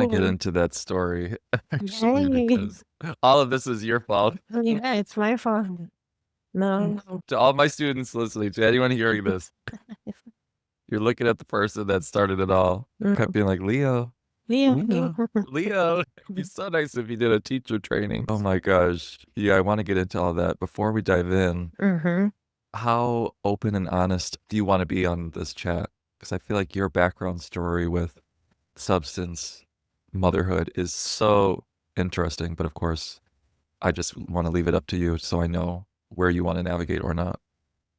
to get into that story, actually, because all of this is your fault. Yeah, it's my fault. No. To all my students listening, to anyone hearing this, you're looking at the person that started it all. Kept being like, Leo, Leo, it'd be so nice if you did a teacher training. Oh my gosh. Yeah, I want to get into all that. Before we dive in, how open and honest do you want to be on this chat? Because I feel like your background story with substance, motherhood is so interesting. But of course, I just want to leave it up to you so I know where you want to navigate or not.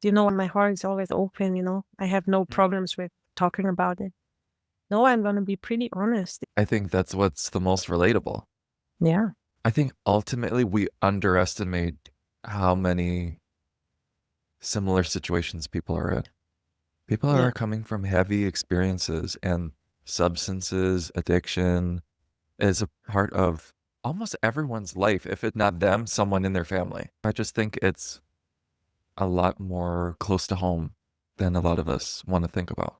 My heart is always open, I have no problems with talking about it. No, I'm going to be pretty honest. I think that's what's the most relatable. Yeah. I think ultimately we underestimate how many similar situations people are in. People are coming from heavy experiences, and substances, addiction is a part of almost everyone's life. If it's not them, someone in their family. I just think it's a lot more close to home than a lot of us want to think about.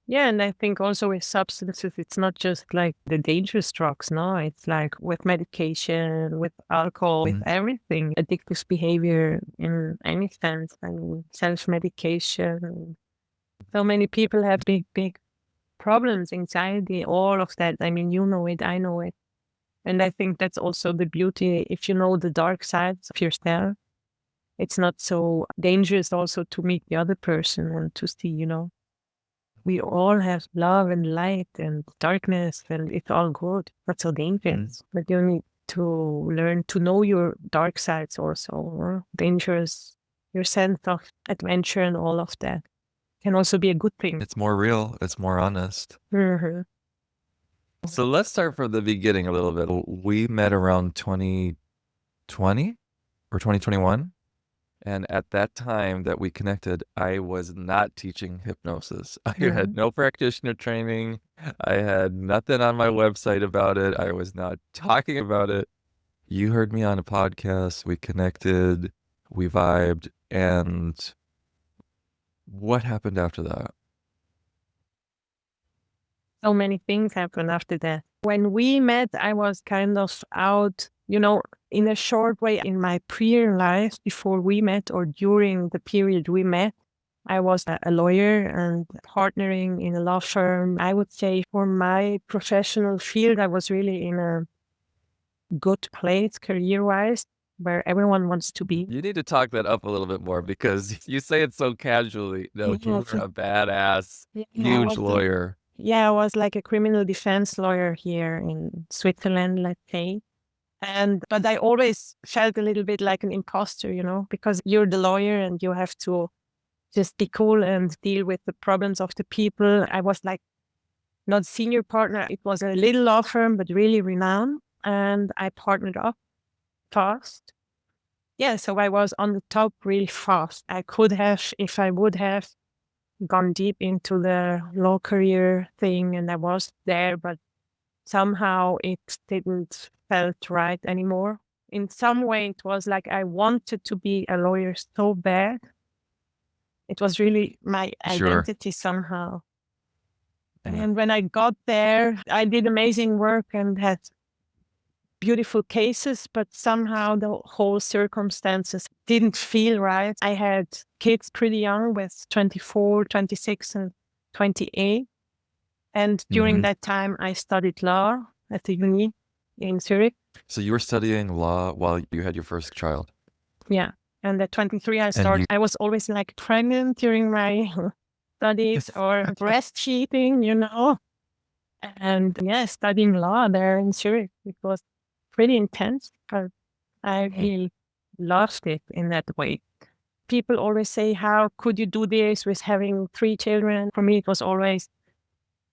Yeah, and I think also with substances, it's not just like the dangerous drugs, no? It's like with medication, with alcohol, with everything, addictive behavior in any sense. I mean, self-medication. So many people have big problems, anxiety, all of that. I mean, you know it, I know it. And I think that's also the beauty. If you know the dark sides of yourself, it's not so dangerous also to meet the other person and to see, we all have love and light and darkness, and it's all good. Not so dangerous. But you need to learn to know your dark sides also, dangerous, your sense of adventure and all of that can also be a good thing. It's more real. It's more honest. So let's start from the beginning a little bit. We met around 2020 or 2021. And at that time that we connected, I was not teaching hypnosis. I had no practitioner training. I had nothing on my website about it. I was not talking about it. You heard me on a podcast. We connected. We vibed. And what happened after that? So many things happened after that. When we met, I was kind of out, in a short way in my prior life before we met or during the period we met. I was a lawyer and partnering in a law firm. I would say for my professional field, I was really in a good place career-wise where everyone wants to be. You need to talk that up a little bit more because you say it so casually. No, you were a badass, huge lawyer. Yeah, I was like a criminal defense lawyer here in Switzerland, let's say. But I always felt a little bit like an imposter, because you're the lawyer and you have to just be cool and deal with the problems of the people. I was like not senior partner. It was a little law firm, but really renowned. And I partnered up fast. Yeah, so I was on the top really fast. I could have, if I would have, gone deep into the law career thing, and I was there, but somehow it didn't felt right anymore. In some way, it was like I wanted to be a lawyer so bad. It was really my identity somehow. And when I got there, I did amazing work and had beautiful cases, but somehow the whole circumstances didn't feel right. I had kids pretty young with 24, 26, and 28. And during that time, I studied law at the uni in Zurich. So you were studying law while you had your first child? Yeah. And at 23, I started. I was always like pregnant during my studies or breastfeeding, And yeah, studying law there in Zurich, it was pretty intense, but I really loved it in that way. People always say, how could you do this with having 3 children? For me, it was always,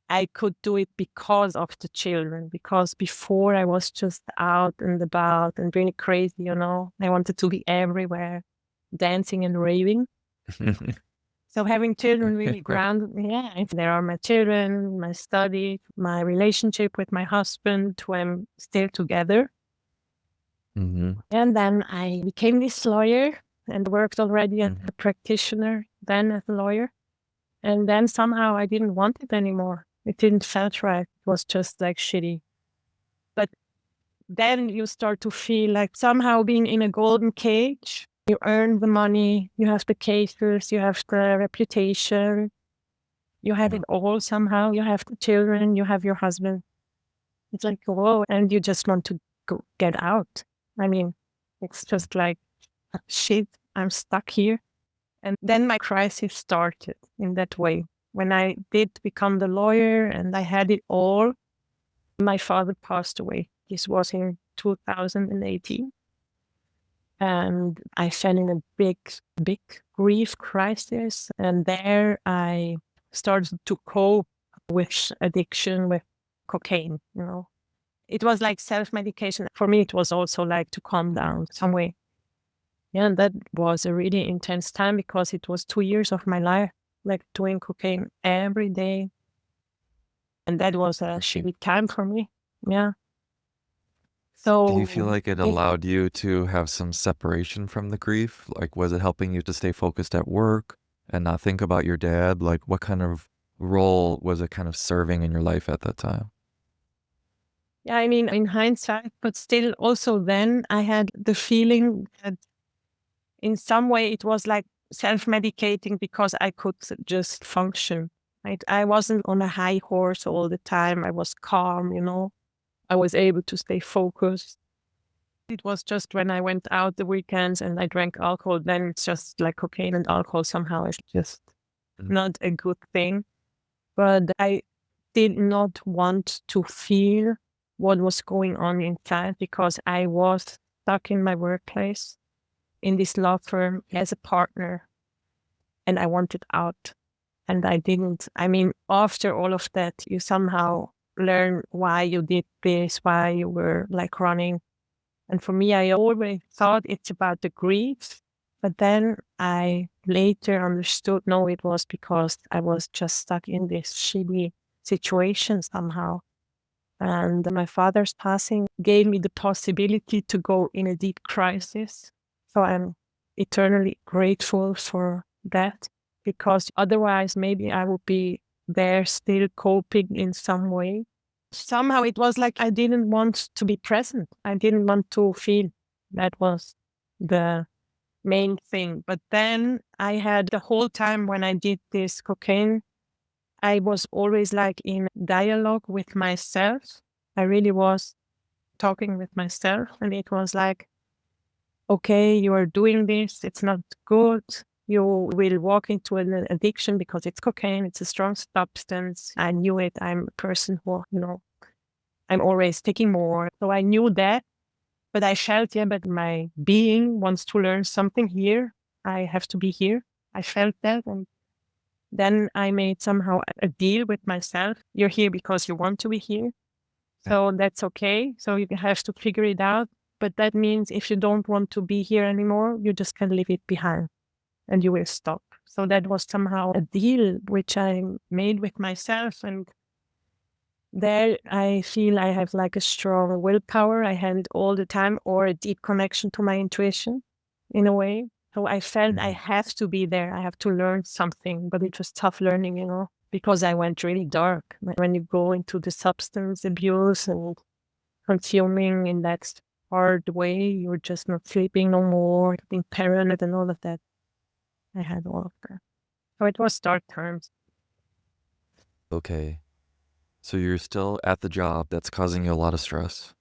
I could do it because of the children, because before I was just out and about and really crazy, I wanted to be everywhere, dancing and raving. So having children really grounded me. Yeah, there are my children, my study, my relationship with my husband, who I'm still together. And then I became this lawyer and worked already as a practitioner, then as a lawyer. And then somehow I didn't want it anymore. It didn't felt right. It was just like shitty. But then you start to feel like somehow being in a golden cage. You earn the money, you have the cases, you have the reputation, you have it all somehow. You have the children, you have your husband. It's like, whoa, and you just want to get out. I mean, it's just like, shit, I'm stuck here. And then my crisis started in that way. When I did become the lawyer and I had it all, my father passed away. This was in 2018. And I fell in a big grief crisis. And there I started to cope with addiction, with cocaine, you know. It was like self-medication. For me, it was also like to calm down some way. Yeah, and that was a really intense time because it was 2 years of my life, like doing cocaine every day. And that was a shitty time for me. Yeah. So Do you feel like it allowed you to have some separation from the grief? Like, was it helping you to stay focused at work and not think about your dad? Like, what kind of role was it kind of serving in your life at that time? yeah, I mean, in hindsight, but still also then I had the feeling that in some way it was like self-medicating because I could just function. Right? I wasn't on a high horse all the time. I was calm, you know. I was able to stay focused. It was just when I went out the weekends and I drank alcohol, then it's just like cocaine and alcohol somehow is just not a good thing. But I did not want to feel what was going on inside because I was stuck in my workplace in this law firm as a partner and I wanted out. And I didn't. I mean, after all of that, you somehow learn why you did this, why you were like running. And for me, I always thought it's about the grief. But then I later understood, no, it was because I was just stuck in this shitty situation somehow. And my father's passing gave me the possibility to go in a deep crisis. So I'm eternally grateful for that because otherwise maybe I would be there still coping in some way. Somehow it was like I didn't want to be present. I didn't want to feel. That was the main thing. But then I had the whole time when I did this cocaine, I was always like in dialogue with myself. I really was talking with myself. And it was like, okay, you are doing this. It's not good. You will walk into an addiction because it's cocaine. It's a strong substance. I knew it. I'm a person who, you know, I'm always taking more. So I knew that. But I felt, yeah, but my being wants to learn something here. I have to be here. I felt that. And then I made somehow a deal with myself. You're here because you want to be here. So that's okay. So you have to figure it out. But that means if you don't want to be here anymore, you just can leave it behind and you will stop. So that was somehow a deal which I made with myself. And there I feel I have like a strong willpower. I had it all the time, or a deep connection to my intuition in a way. So I felt I have to be there. I have to learn something, but it was tough learning, you know, because I went really dark. When you go into the substance abuse and consuming in that hard way, you're just not sleeping no more, being paranoid and all of that. I had all of that. So it was dark times. Okay. So you're still at the job that's causing you a lot of stress.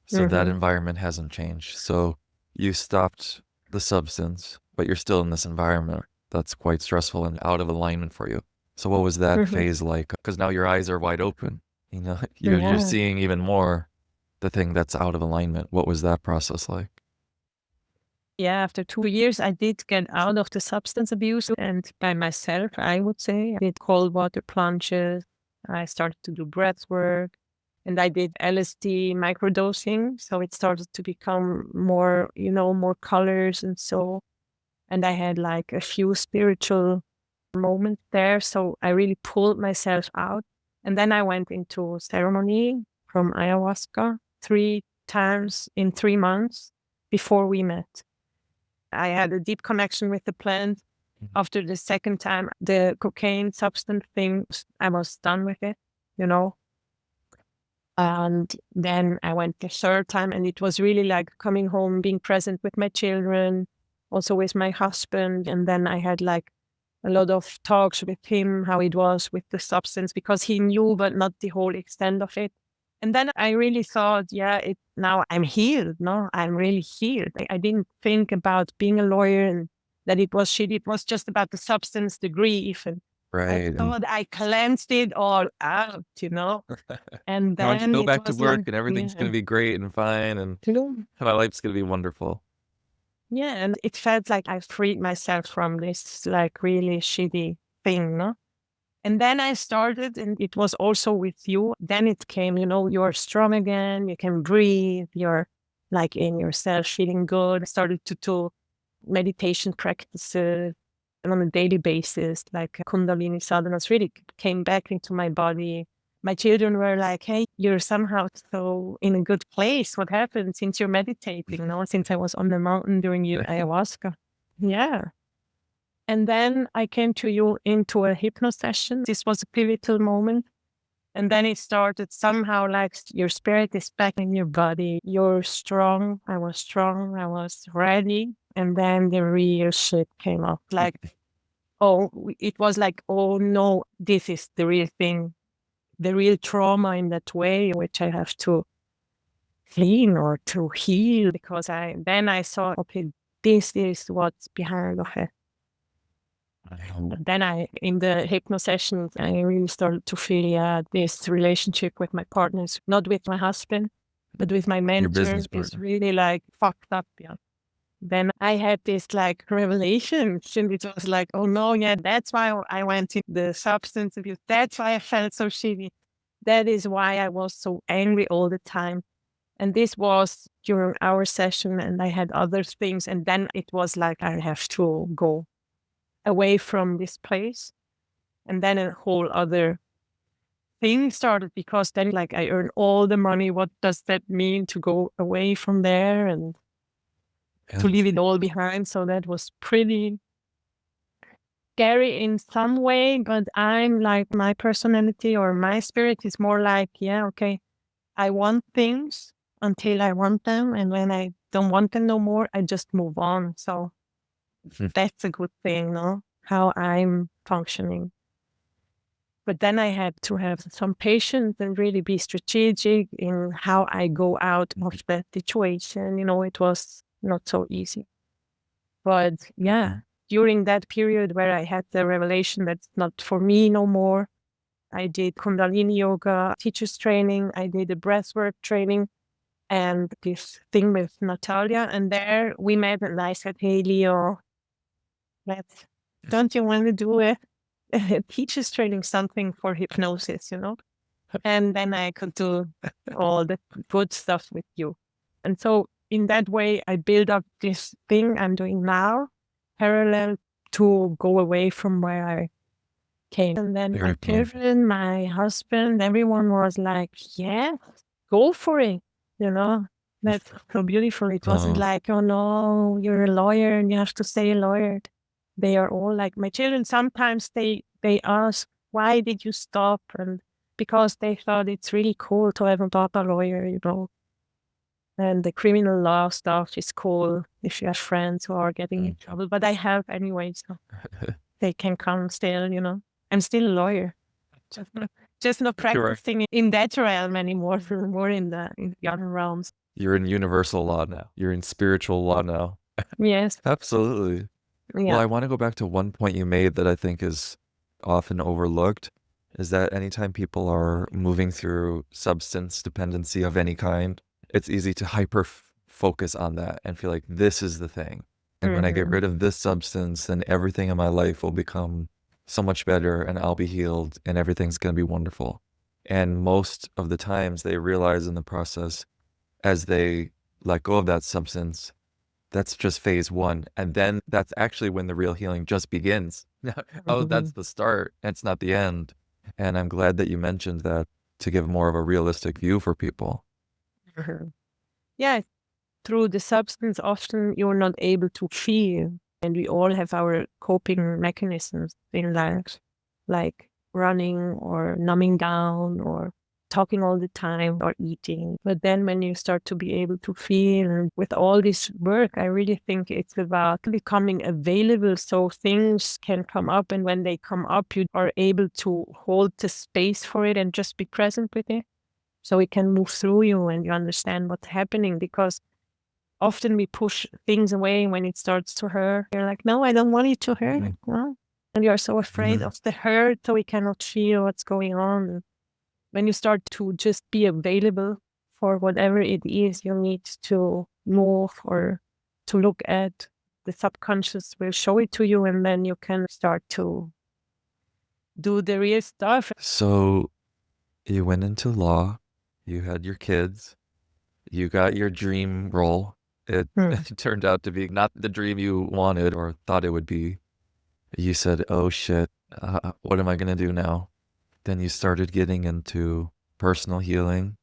So that environment hasn't changed. So you stopped the substance, but you're still in this environment that's quite stressful and out of alignment for you. So what was that phase like? Because now your eyes are wide open. You know, you're seeing even more the thing that's out of alignment. What was that process like? Yeah, after 2 years, I did get out of the substance abuse and by myself, I would say. I did cold water plunges. I started to do breathwork and I did LSD microdosing. So it started to become more, you know, more colors and so. And I had like a few spiritual moments there. So I really pulled myself out. And then I went into ceremony from ayahuasca 3 times in 3 months before we met. I had a deep connection with the plant. After the second time, the cocaine substance thing, I was done with it. you know. And then I went the third time, and it was really like coming home, being present with my children, also with my husband. And then I had like a lot of talks with him, how it was with the substance, because he knew, but not the whole extent of it. And then I really thought, now I'm healed. No, I'm really healed. I didn't think about being a lawyer and that it was shit. It was just about the substance, the grief. And I Right. thought I cleansed it all out, And Now I can then go it back to was like, work and everything's going to be great and fine and my life's going to be wonderful. yeah, and it felt like I freed myself from this like really shitty thing, no? And then I started, and it was also with you. Then it came, you're strong again, you can breathe, you're like in yourself, feeling good. I started to do meditation practices on a daily basis, like Kundalini sadhanas really came back into my body. My children were like, hey, you're somehow so in a good place. What happened since you're meditating, since I was on the mountain during your ayahuasca? Yeah. And then I came to you into a hypno session. This was a pivotal moment. And then it started somehow like your spirit is back in your body. You're strong. I was strong. I was ready. And then the real shit came up. Like, it was like, oh no, this is the real thing. The real trauma in that way, which I have to clean or to heal, because then I saw, okay, this is what's behind of it. Then in the hypno sessions, I really started to feel, this relationship with my partners, not with my husband, but with my mentor, is really like fucked up. Yeah. Then I had this like revelation, and it was like, oh no, yeah, that's why I went in the substance abuse. That's why I felt so shitty. That is why I was so angry all the time. And this was during our session, and I had other things. And then it was like, I have to go away from this place. And then a whole other thing started, because then like I earn all the money. What does that mean to go away from there and to leave it all behind? So that was pretty scary in some way, but I'm like, my personality or my spirit is more like, okay, I want things until I want them. And when I don't want them no more, I just move on. So that's a good thing, no? How I'm functioning. But then I had to have some patience and really be strategic in how I go out of that situation. It was not so easy. But during that period where I had the revelation that's not for me no more, I did Kundalini yoga, teacher's training, I did a breathwork training, and this thing with Natalia. And there we met, and I said, hey, Leo, don't you want to do a teacher's training, something for hypnosis, And then I could do all the good stuff with you. And so in that way, I build up this thing I'm doing now, parallel to go away from where I came. And then my children, my husband, everyone was like, yeah, go for it. That's so beautiful. It wasn't like, oh no, you're a lawyer and you have to stay a lawyer. They are all like, my children, sometimes they ask, why did you stop? And because they thought it's really cool to have a Papa lawyer, And the criminal law stuff is cool if you have friends who are getting in trouble. But I have anyway, so they can come still, I'm still a lawyer. Just not practicing in that realm anymore, more in the other realms. You're in universal law now. You're in spiritual law now. Yes. Absolutely. Yeah. Well, I want to go back to one point you made that I think is often overlooked, is that anytime people are moving through substance dependency of any kind, it's easy to hyper-focus on that and feel like this is the thing. And when I get rid of this substance, then everything in my life will become so much better and I'll be healed and everything's going to be wonderful. And most of the times they realize in the process, as they let go of that substance, that's just phase one. And then that's actually when the real healing just begins. That's the start. It's not the end. And I'm glad that you mentioned that to give more of a realistic view for people. Yeah. Through the substance, often you're not able to feel. And we all have our coping mechanisms in life. Like, running or numbing down or talking all the time or eating. But then when you start to be able to feel, and with all this work, I really think it's about becoming available so things can come up. And when they come up, you are able to hold the space for it and just be present with it. So it can move through you and you understand what's happening, because often we push things away when it starts to hurt. You're like, no, I don't want it to hurt. No. And you're so afraid of the hurt, so we cannot feel what's going on. When you start to just be available for whatever it is you need to move or to look at, the subconscious will show it to you, and then you can start to do the real stuff. So you went into law, you had your kids, you got your dream role. It turned out to be not the dream you wanted or thought it would be. You said, oh shit, what am I going to do now? Then you started getting into personal healing.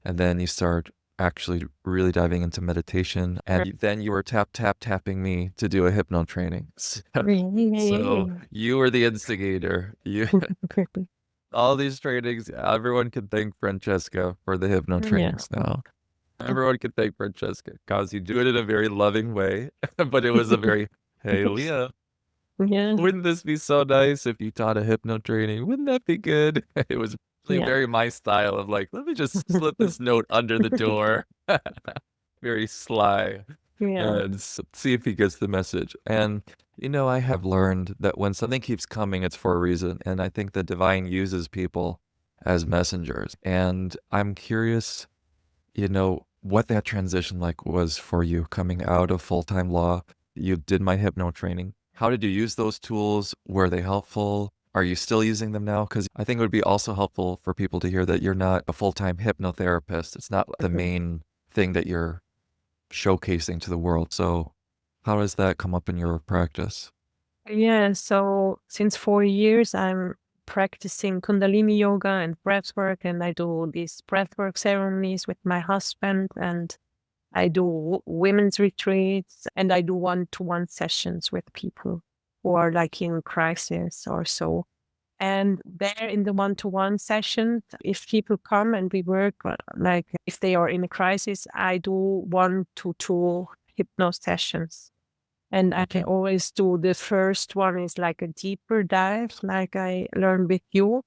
And then you start actually really diving into meditation. And then you were tapping me to do a hypno training. So you were the instigator. All these trainings, everyone can thank Francesca for the hypno trainings now. Everyone can thank Francesca because you do it in a very loving way. But it was a very, hey, Leah, wouldn't this be so nice if you taught a hypno training? Wouldn't that be good? It was really very my style of like, let me just slip this note under the door. Very sly. And see if he gets the message. And, you know, I have learned that when something keeps coming, it's for a reason. And I think the divine uses people as messengers. And I'm curious, you know, what that transition like was for you coming out of full-time law. You did my hypno training. How did you use those tools? Were they helpful? Are you still using them now? Because I think it would be also helpful for people to hear that you're not a full-time hypnotherapist. It's not the main thing that you're showcasing to the world. So how does that come up in your practice? Yeah, so since 4 years, I'm practicing Kundalini yoga and breathwork, and I do these breathwork ceremonies with my husband, and I do women's retreats, and I do one-to-one sessions with people who are like in crisis or so. And there in the one-to-one session, if people come and we work, like if they are in a crisis, I do 1 to 2 hypno sessions. And I can always do the first one is like a deeper dive, like I learned with you,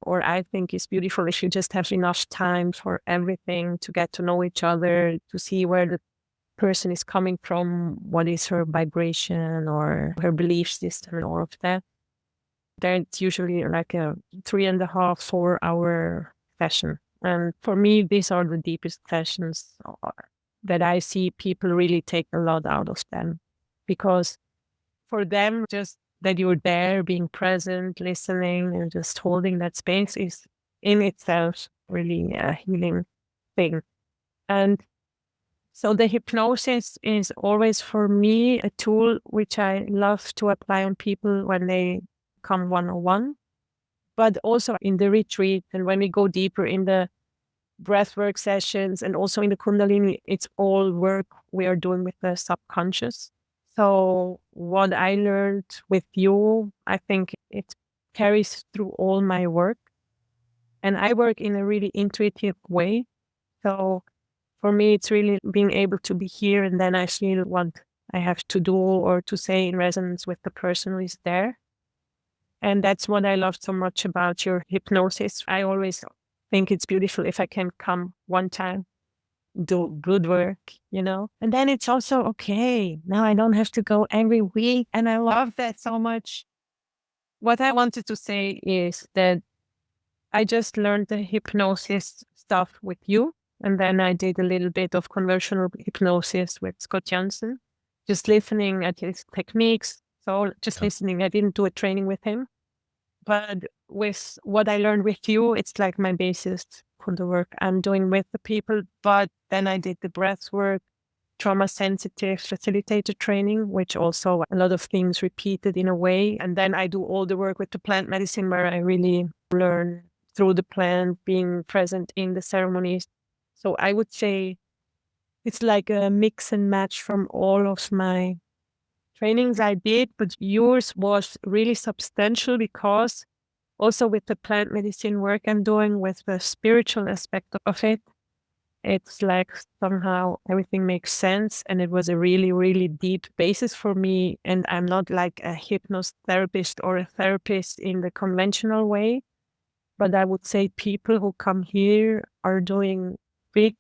or I think it's beautiful if you just have enough time for everything to get to know each other, to see where the person is coming from, what is her vibration or her belief system and all of that. That's usually like a 3.5, 4 hour session. And for me, these are the deepest sessions that I see people really take a lot out of them. Because for them, just that you're there, being present, listening, and just holding that space is in itself really a healing thing. And so the hypnosis is always for me a tool which I love to apply on people when they come one-on-one, but also in the retreat and when we go deeper in the breathwork sessions and also in the Kundalini, it's all work we are doing with the subconscious. So what I learned with you, I think it carries through all my work. And I work in a really intuitive way. So for me, it's really being able to be here and then I feel what I have to do or to say in resonance with the person who is there. And that's what I love so much about your hypnosis. I always think it's beautiful if I can come one time, do good work, you know? And then it's also, okay, now I don't have to go every week. And I love that so much. What I wanted to say is that I just learned the hypnosis stuff with you. And then I did a little bit of conversational hypnosis with Scott Johnson, just listening at his techniques. So just listening. I didn't do a training with him. But with what I learned with you, it's like my basis for the work I'm doing with the people. But then I did the breath work, trauma sensitive facilitator training, which also a lot of things repeated in a way. And then I do all the work with the plant medicine where I really learn through the plant, being present in the ceremonies. So I would say it's like a mix and match from all of my trainings I did, but yours was really substantial because also with the plant medicine work I'm doing with the spiritual aspect of it, it's like somehow everything makes sense. And it was a really, really deep basis for me. And I'm not like a hypnotherapist or a therapist in the conventional way, but I would say people who come here are doing big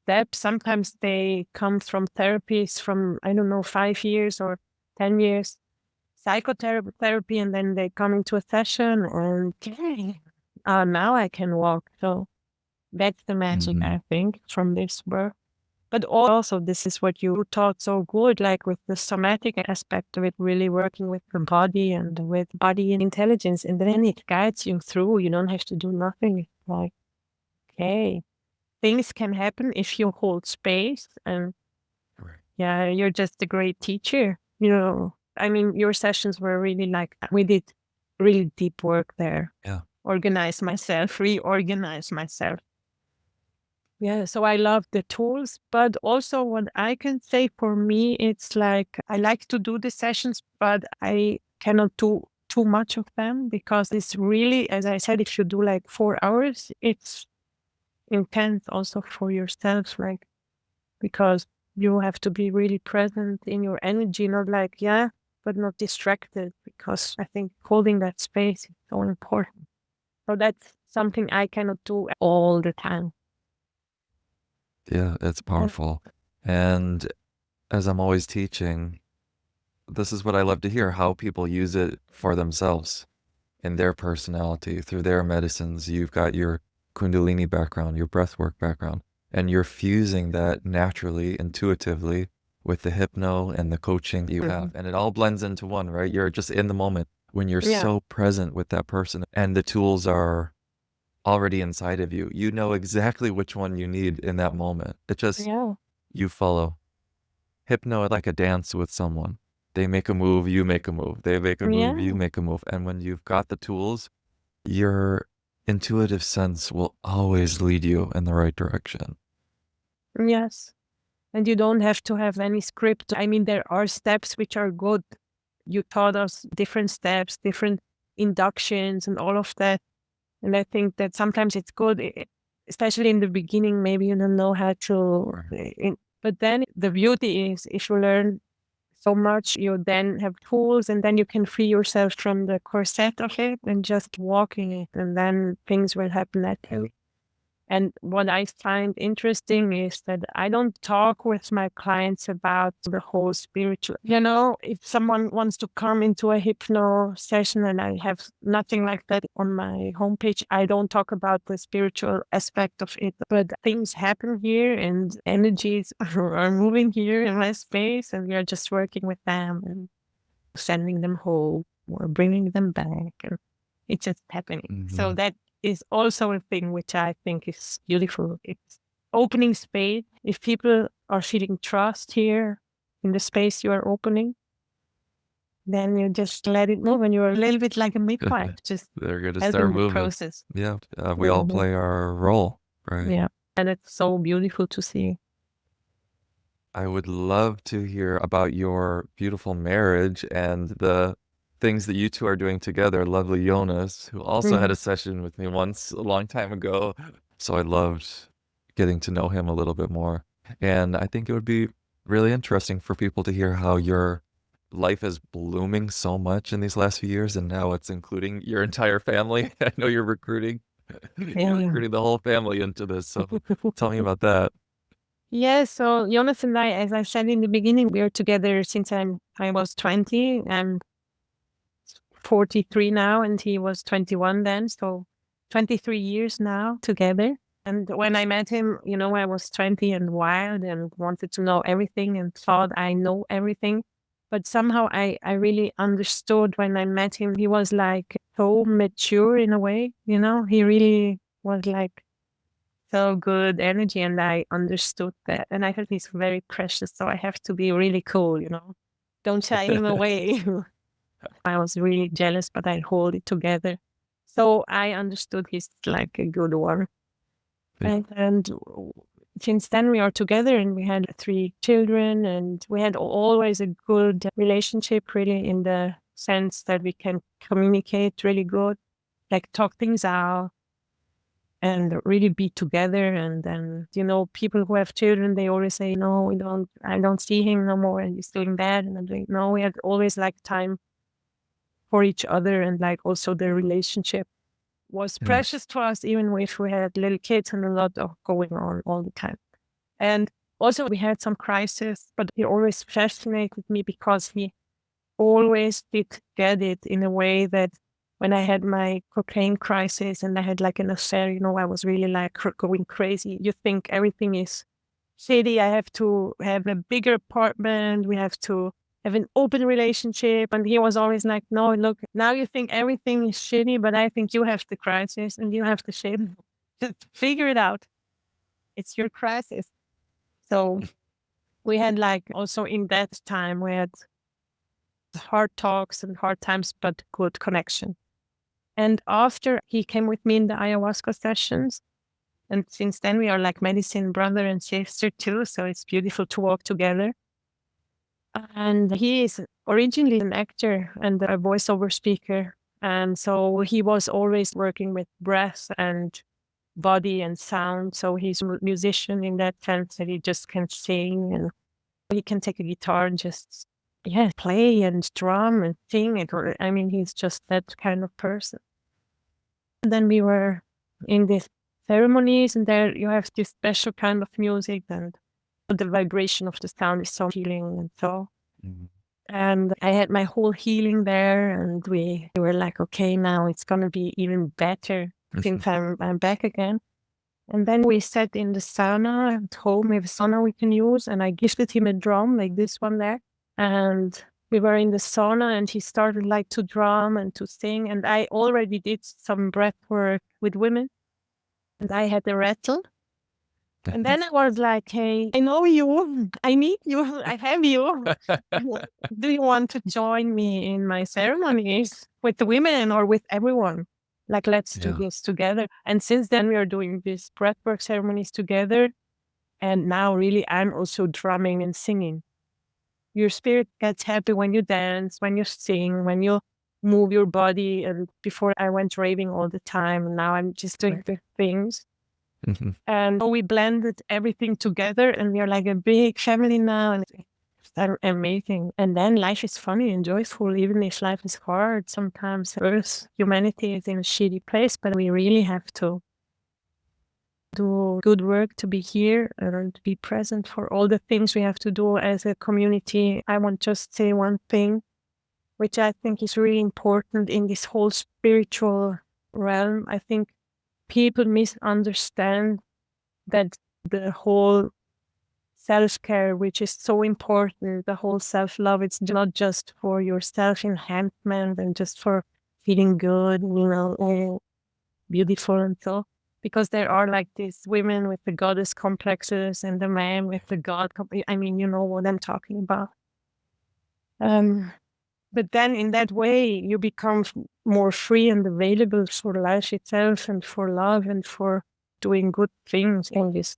steps. Sometimes they come from therapies from, I don't know, 5 years or 10 years, psychotherapy, and then they come into a session and now I can walk. So that's the magic, I think, from this work. But also, this is what you taught so good, like with the somatic aspect of it, really working with the body and with body and intelligence. And then it guides you through. You don't have to do nothing. It's like, okay, things can happen if you hold space. And yeah, you're just a great teacher. I mean, your sessions were really like, we did really deep work there. Yeah. Organize myself, reorganize myself. Yeah, so I love the tools, but also what I can say for me, it's like I like to do the sessions, but I cannot do too much of them because it's really, as I said, if you do like 4 hours, it's intense also for yourself, like, because you have to be really present in your energy, not like, yeah, but not distracted, because I think holding that space is so important. So that's something I cannot do all the time. Yeah, it's powerful. And as I'm always teaching, this is what I love to hear, how people use it for themselves in their personality, through their medicines. You've got your Kundalini background, your breathwork background, and you're fusing that naturally, intuitively with the hypno and the coaching you have. And it all blends into one, right? You're just in the moment when you're so present with that person, and the tools are already inside of you. You know exactly which one you need in that moment. It just, you follow. Hypno is like a dance with someone. They make a move, you make a move. They make a move, you make a move. And when you've got the tools, your intuitive sense will always lead you in the right direction. Yes. And you don't have to have any script. I mean, there are steps which are good. You taught us different steps, different inductions and all of that. And I think that sometimes it's good, especially in the beginning, maybe you don't know how to. But then the beauty is if you learn so much, you then have tools and then you can free yourself from the corset of it and just walking it. And then things will happen naturally. And what I find interesting is that I don't talk with my clients about the whole spiritual. If someone wants to come into a hypno session and I have nothing like that on my homepage, I don't talk about the spiritual aspect of it. But things happen here and energies are moving here in my space, and we are just working with them and sending them home or bringing them back. And it's just happening. So that is also a thing which I think is beautiful. It's opening space. If people are feeling trust here in the space you are opening, then you just let it move, and you're a little bit like a midwife, just they're going to start moving. The process. Yeah, we all play our role, right? Yeah, and it's so beautiful to see. I would love to hear about your beautiful marriage and the things that you two are doing together. Lovely Jonas, who also had a session with me once a long time ago. So I loved getting to know him a little bit more. And I think it would be really interesting for people to hear how your life is blooming so much in these last few years. And now it's including your entire family. I know you're recruiting. You're recruiting the whole family into this. So tell me about that. Yeah, so Jonas and I, as I said in the beginning, we are together since I was 20. I'm 43 now, and he was 21 then. So 23 years now together. And when I met him, I was 20 and wild and wanted to know everything and thought I know everything. But somehow I really understood when I met him. He was like so mature in a way, he really was like so good energy, and I understood that. And I felt he's very precious, so I have to be really cool, don't shy him away. I was really jealous, but I hold it together. So I understood he's like a good one. And since then we are together and we had 3 children, and we had always a good relationship, really, in the sense that we can communicate really good, like talk things out and really be together. And then, people who have children, they always say, no, I don't see him no more, and he's doing that. And I'm doing, no, we had always like time for each other, and like also the relationship was precious to us, even if we had little kids and a lot of going on all the time. And also we had some crisis, but he always fascinated me because he always did get it in a way that when I had my cocaine crisis and I had like an affair, I was really like going crazy. You think everything is shitty. I have to have a bigger apartment. We have to have an open relationship. And he was always like, no, look, now you think everything is shitty, but I think you have the crisis and you have the shit. Just figure it out. It's your crisis. So we had like also in that time, we had hard talks and hard times, but good connection. And after he came with me in the ayahuasca sessions, and since then we are like medicine brother and sister too. So it's beautiful to walk together. And he is originally an actor and a voiceover speaker. And so he was always working with breath and body and sound. So he's a musician in that sense that he just can sing, and he can take a guitar and just, play and drum and sing it. He's just that kind of person. And then we were in these ceremonies, and there you have this special kind of music, and the vibration of the sound is so healing and so. And I had my whole healing there, and we were like, okay, now it's going to be even better since I'm back again. And then we sat in the sauna at home. We have a sauna we can use, and I gifted him a drum like this one there. And we were in the sauna, and he started like to drum and to sing. And I already did some breath work with women, and I had a rattle. And then I was like, hey, I know you. I need you. I have you. Do you want to join me in my ceremonies with the women or with everyone? Like, let's do this together. And since then, we are doing these breathwork ceremonies together. And now, really, I'm also drumming and singing. Your spirit gets happy when you dance, when you sing, when you move your body. And before I went raving all the time. And now I'm just doing the things. And so we blended everything together, and we are like a big family now, and it's amazing. And then life is funny and joyful, even if life is hard. Sometimes Earth, humanity is in a shitty place, but we really have to do good work to be here and to be present for all the things we have to do as a community. I want just say one thing, which I think is really important in this whole spiritual realm. I think people misunderstand that the whole self-care, which is so important, the whole self-love, it's not just for your self-enhancement and just for feeling good, all beautiful and so. Because there are like these women with the goddess complexes and the man with the god. You know what I'm talking about. But then in that way, you become more free and available for life itself and for love and for doing good things in this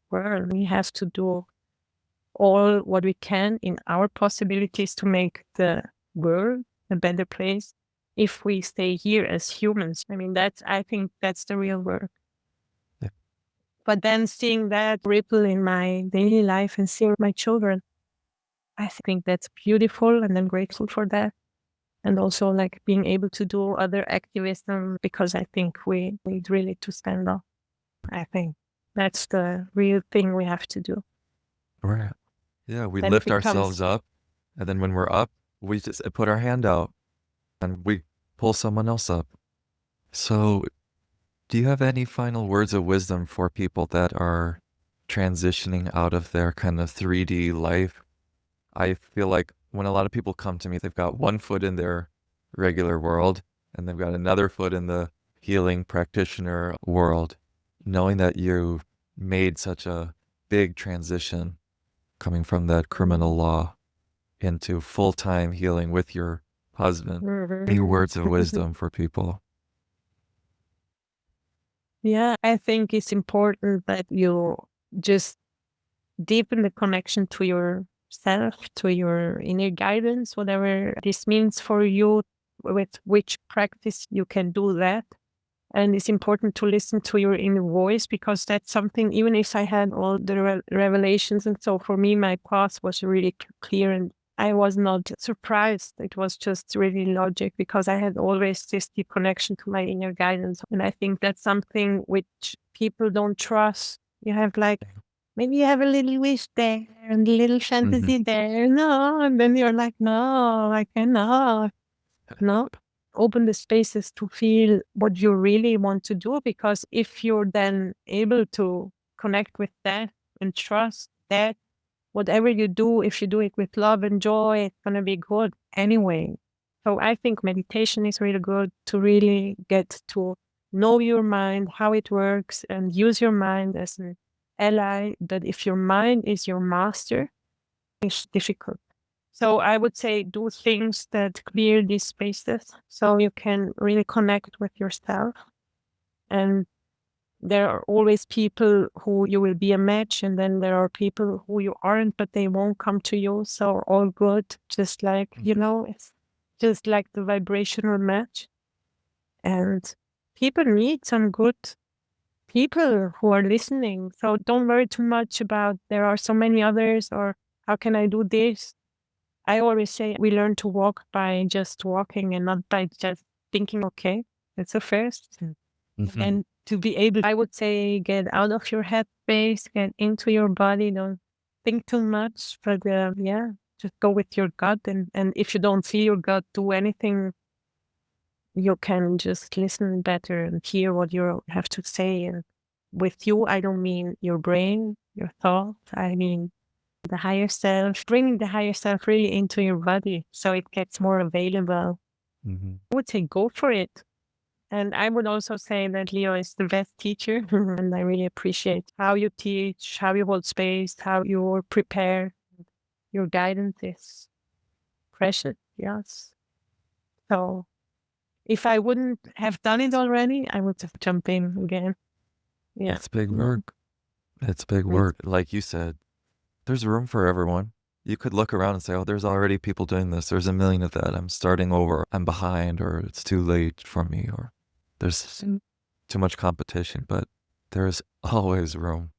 world. We have to do all what we can in our possibilities to make the world a better place if we stay here as humans. I think that's the real work. Yeah. But then seeing that ripple in my daily life and seeing my children, I think that's beautiful, and I'm grateful for that. And also like being able to do other activism, because I think we need really to stand up. I think that's the real thing we have to do. Right. Yeah, we lift ourselves up, and then when we're up, we just put our hand out and we pull someone else up. So do you have any final words of wisdom for people that are transitioning out of their kind of 3D life? I feel like when a lot of people come to me, they've got one foot in their regular world and they've got another foot in the healing practitioner world. Knowing that you made such a big transition coming from that criminal law into full-time healing with your husband, any words of wisdom for people? Yeah, I think it's important that you just deepen the connection to yourself, to your inner guidance, whatever this means for you, with which practice you can do that. And it's important to listen to your inner voice, because that's something, even if I had all the revelations and so, for me, my path was really clear and I was not surprised. It was just really logic, because I had always this deep connection to my inner guidance. And I think that's something which people don't trust. You have like, maybe you have a little wish there and a little fantasy there. No. And then you're like, no, I cannot. No. Open the spaces to feel what you really want to do, because if you're then able to connect with that and trust that whatever you do, if you do it with love and joy, it's going to be good anyway. So I think meditation is really good to really get to know your mind, how it works, and use your mind as an ally. That if your mind is your master, it's difficult. So I would say do things that clear these spaces so you can really connect with yourself. And there are always people who you will be a match, and then there are people who you aren't, but they won't come to you. So all good, just like, it's just like the vibrational match. And people need some good people who are listening. So don't worry too much about there are so many others, or how can I do this? I always say we learn to walk by just walking and not by just thinking, okay, that's a first. And to be able, I would say, get out of your head space, get into your body, don't think too much, but just go with your gut. And if you don't feel your gut do anything, you can just listen better and hear what you have to say. And with you, I don't mean your brain, your thoughts, I mean the higher self, bringing the higher self really into your body so it gets more available. I would say go for it. And I would also say that Leo is the best teacher. And I really appreciate how you teach, how you hold space, how you prepare. Your guidance is precious, yes. So if I wouldn't have done it already, I would have jumped in again. Yeah. It's big work. It's big work. Like you said, there's room for everyone. You could look around and say, oh, there's already people doing this. There's a million of that. I'm starting over. I'm behind, or it's too late for me, or there's too much competition. But there's always room.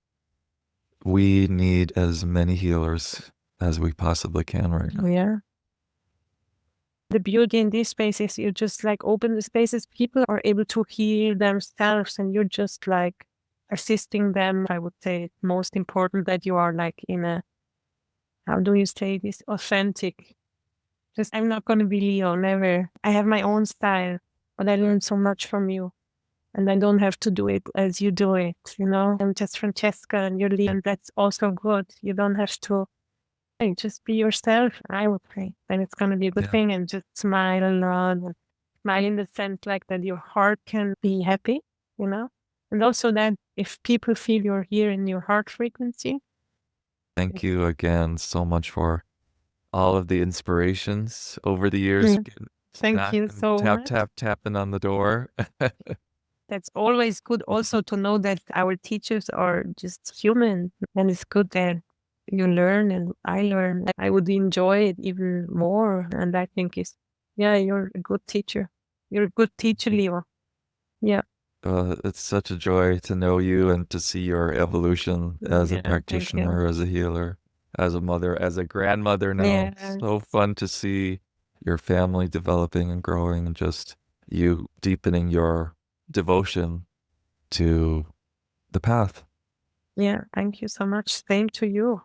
We need as many healers as we possibly can right now. Yeah. The beauty in these spaces, you just like open the spaces, people are able to heal themselves, and you're just like assisting them. I would say it's most important that you are like in a, how do you say this, authentic. Just, I'm not going to be Leo, never. I have my own style, but I learned so much from you. And I don't have to do it as you do it, I'm just Francesca and you're Leo, and that's also good. You don't have to, just be yourself, I would say. Then it's going to be a good thing, and just smile a lot. And smile in the sense like that your heart can be happy, And also that if people feel you're here in your heart frequency. Thank you again so much for all of the inspirations over the years. Thank you so much. Tapping on the door. That's always good also to know that our teachers are just human, and it's good that you learn and I learn. I would enjoy it even more. And I think you're a good teacher. You're a good teacher, Leo. Yeah. It's such a joy to know you and to see your evolution as a practitioner, as a healer, as a mother, as a grandmother now. Yeah. So fun to see your family developing and growing, and just you deepening your devotion to the path. Yeah, thank you so much. Same to you.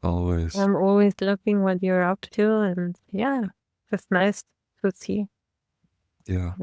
Always. I'm always looking what you're up to, and it's nice to see. Yeah.